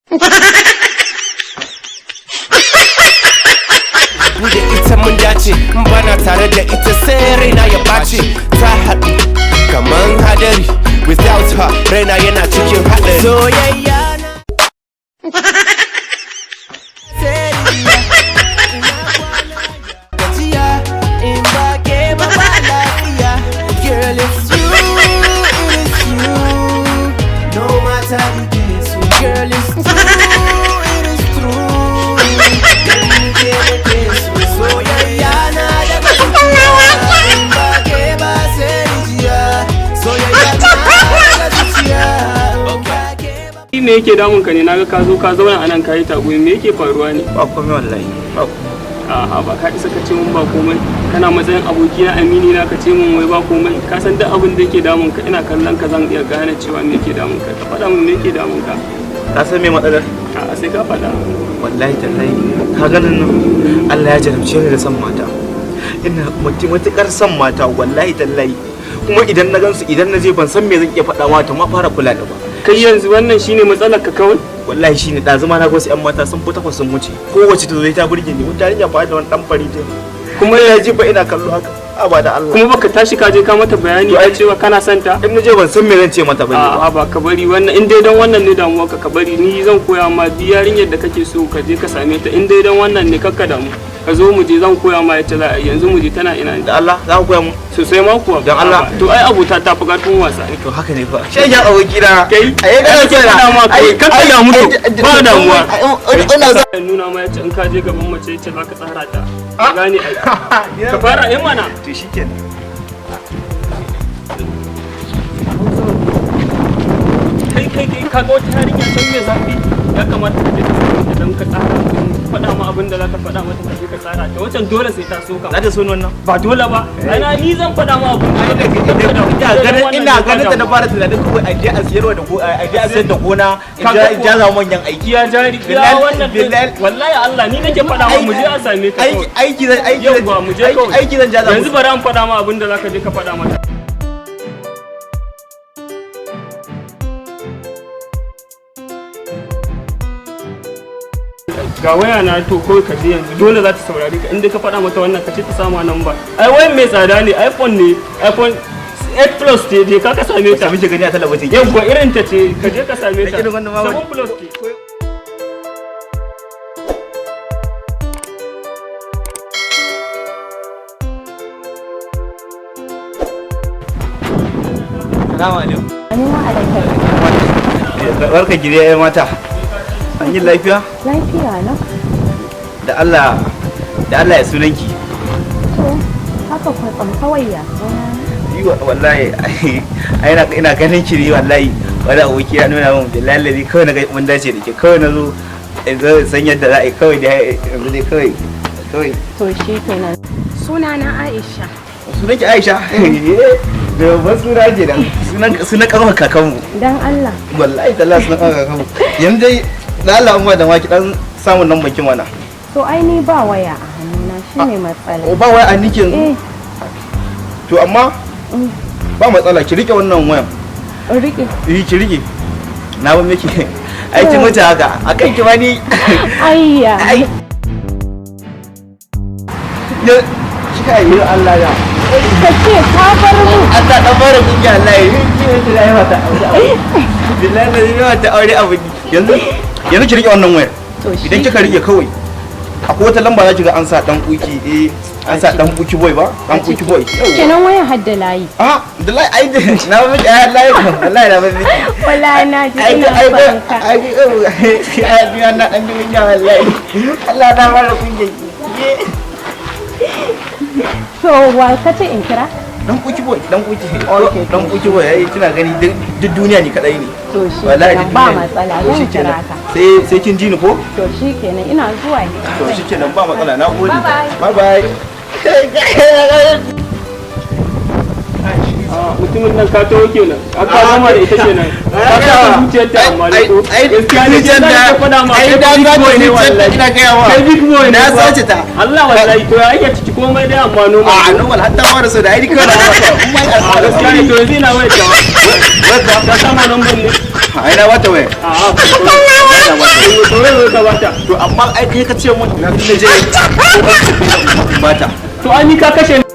da ita mun dace, bana tare da ita sai raina ya ɓace. Ta haɗu kaman hadari, without her raina yana cikin haɗari. Soyayya na gajiya in ba ke ba ba lafiya. Girl, it's you, it is you. No matter the case, girl, it's true, it is true. Soyayya na da gajiya in ba ke ba sai rijiya. Soyayya na da gajiya. Me yake damun ka ne? Naga ka zo ka zauna anan kai tagoyi, me yake faruwa ne? Ba komai wallahi. A'a ba ka isa ka ce mun ba komai. Kana matsayin aboki na amini na ka ce mun wai ba komai. Ka san duk abin da yake damun ka, ina kallon ka zan iya gane cewa me yake damun ka. Ka faɗa mun me yake damun ka. Ka san me matsalar? A'a sai ka faɗa. Wallahi tallahi ka ganin nan Allah ya jarabce ni da san mata. Ina matuƙar san mata wallahi tallahi. Kuma idan na gansu idan na je ban san me zan iya faɗa mata ma fara kula da ba. Kai yanzu wannan shine matsalar ka kawai? Wallahi shine ɗazuma na ga wasu 'yan mata sun fita sun wuce. Kowace ta zo ta burge ni. Wata yarinya fa da wani ɗan fari ta. Kuma ya ji ba ina kallo haka. Aba da Allah. Kuma baka tashi ka je ka mata bayani ai cewa kana son ta? In na je ban san me zan ce mata ba. A'a ba ka bari wannan in dai dan wannan ne damuwa ka bari ni zan koya ma bi yarinyar da kake so ka je ka same ta in dai dan wannan ne kakka damu. Ka zo mu je zan koya ma yadda za a yanzu mu je tana ina ne. Da Allah za ku koya mu sosai ma kuwa. Dan Allah. To ai abota ta fi karfin wasa. To haka ne fa. Shi ya aboki na. Kai ai ka faɗa ma kai kakka da mutu ba damuwa. Ina za nuna ma yace in ka je gaban mace yace za ka tsara ta. Ka gane ai. Ka fara yin mana. to shikenan. Kai ka ga wata yarinya can me zafi ya kamata ka je ka samu idan ka tsara faɗa ma abin da za ka faɗa mata ka je ka tsara ta wancan dole sai ta so ka. Za ta so ni wannan? Ba dole ba. Ana ni zan faɗa ma abin ina ganin da na fara tunanin kawai a je a siyarwa da a je a sayar da gona in ja za manyan aiki. Ya jari ya wannan wallahi Allah ni nake faɗa ma mu je a same ta. Aiki zan ja za yanzu bari an faɗa ma abin da za ka je ka faɗa mata. Ga waya na to kawai ka je yanzu dole za ta saurari ka inda ka faɗa mata wannan ka ce ta samu number. Ai wayan mai tsada ne iPhone ne iPhone 8 Plus ce je ka same ta. Muke gani a talabijin. Yawwa irin ta ce ka je ka same ta. 7 Plus ce. Salamu alaikum. Amina alaikum. Barka gida ya mata. An yi lafiya? Lafiya na. Da Allah ya sunanki. To, haka kwatsam kawai ya. Yi wallahi ina ganin ki ne wallahi wani aboki ya nuna min da lallari kawai na ga mun dace da ke kawai na zo san yadda za a yi kawai da yanzu dai kawai. To shi kenan. Sunana Aisha. Sunanki Aisha? Da babban suna ke nan sunan karfa kakanmu. Dan Allah. Wallahi talla sunan karfa kakanmu. Yanzu dai da Allah umma da maki dan samun nan baki mana. To ai ni ba waya a hannuna shine matsala. Ba waya a nike yanzu? Eh. To amma ba matsala ki rike wannan wayan. Rike. Ki rike. Na ba miki aiki mata haka akan ki ma ni. Ayya. Ya kika yi Allah ya. Ka ce ka bar mu. Allah dan bara kun ga Allah yi. Ki da mata. Billahi ne mata aure abu yanzu ki rike wannan wayar. Idan kika rike kawai akwai wata lamba za ki ga an sa dan kuki an sa dan kuki boy ba dan kuki boy kenan waya hadda layi da layi ai na ba miki ai layi wallahi na ba miki wallahi na ji ina fanka ai na dan dunya wallahi Allah na fara kunje so wa kace in kira dan kuki boy dan kuki boy ai kina gani duk duniya ni kadai ne to shi wallahi ba matsala zan kira ka sai kin ji ni ko to shi kenan ina zuwa ne to shi kenan ba matsala na gode bye bye mutumin nan ka tawo kenan aka zama da ita kenan ka ta zuciyar ta amma da ko gaskiya ne ce da fada ma ai da ga ne wallahi ina ga yawa kai big boy na sace ta Allah wallahi to ya yake ciki komai dai amma noma a normal hatta ma da so da ai dika da gaskiya ne to yanzu ina waya ta wata ta sama number ne ai na wata waya a to ne ka bata to amma ai kai ka ce mun na je bata to ai ni ka kashe